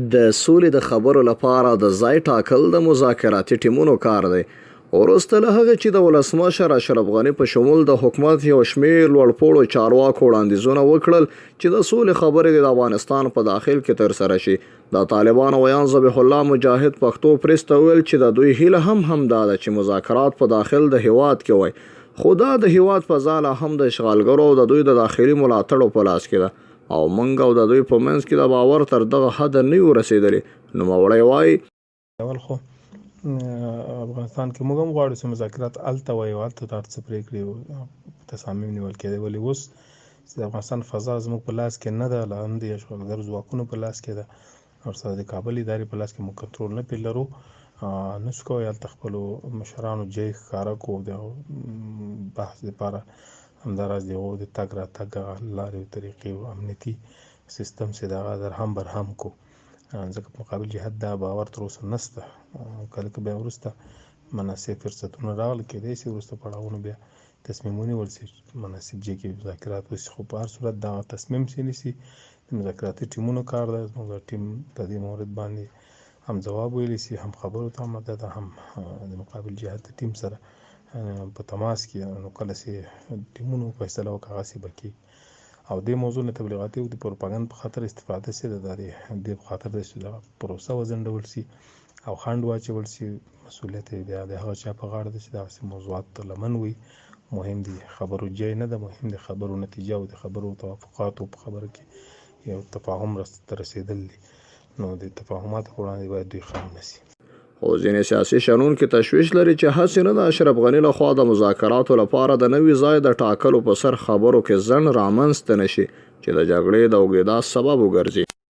د سولې د خبرو لپاره د ځای ټاکل د مذاکراتي ټیمونو کار دی. وروسته له هغه چې د ولسمشر اشرف غني په شمول د حکومت یو شمېر لوړپوړو چارواکو وړاندیزونه وکړل چې د سولې خبرې د افغانستان په داخل کې ترسره شي، د طالبانو ویان ذبیح الله مجاهد پښتو پریس ته ویل چې د دوی هیله هم دا ده چې مذاکرات په داخل د هیواد کې وای، خو دا د هیواد فضا لا هم د اشغالګرو او د دوی د داخلي ملاتړو په لاس کې ده او موږ او د دوی په منځ کې د باور تر دغه حد نه یو رسېدلی. نوموړی وایي اول خو افغانستان کې موږ هم غواړو چې مذاکرات هلته وای او هلته د هر څه پرېکړې تصامیم نیول کېدی، ولې اوس چې د افغانستان فضا زموږ په لاس کې نه ده، لا هم د اشغالګرو ځواکونو په لاس کې ده او سره د کابل ادارې په لاس کې موږ کنټرول نه پرې لرو، نشو کولی هلته خپلو مشرانو جای ښکاره کړو د بحث لپاره. همداراز د هغو د تګ راتګ لارې او طریقې او امنیتي سیستم چې د هغه درهم برهم کو، ځکه په مقابل جهت دا باور تر اوسه نشته. کله که بیا وروسته مناسب فرصتونه راغله کېدای شي وروسته پړاوونه بیا تصمیم ونیول شي مناسب ځای کې مذاکرات وشي، خو په هر صورت دغه تصمیم چې نیسي د مذاکراتي ټیمونو کار ده. زموږ ټیم په دې مورد باندې هم ځواب ویلی شي، هم خبرو ته آماده ده، هم د مقابل جهت د ټیم سره په تماس کې، نو کله چې ټیمونو فیصله وکړه هغسې به کېږي. او دې موضوع نه تبلیغاتي او د پروپاګند په خاطر استفاده شي، د دې په خاطر ده چې دغه پروسه وځنډول شي او خنډ واچول شي، مسؤلیت یې بیا د هغه چا په غاړه ده چې دغسې موضوعات ته لمن وي. مهم دي خبرو جای نه ده، مهم د خبرو نتیجه او د خبرو توافقاتو په خبره کې یو تفاهم ته رسېدل دي. نو د تفاهماتو په وړاندې باید دوی خنډ نه شي. خو ځینې سیاسي شنونکي تشویش لري چې هسې نه د اشرف غني لخوا د مذاکراتو لپاره د نوي ځای د ټاکلو په سر خبرو کې ځنډ رامنځته نه شي چې د جګړې د اوږدېدا سبب وګرځي.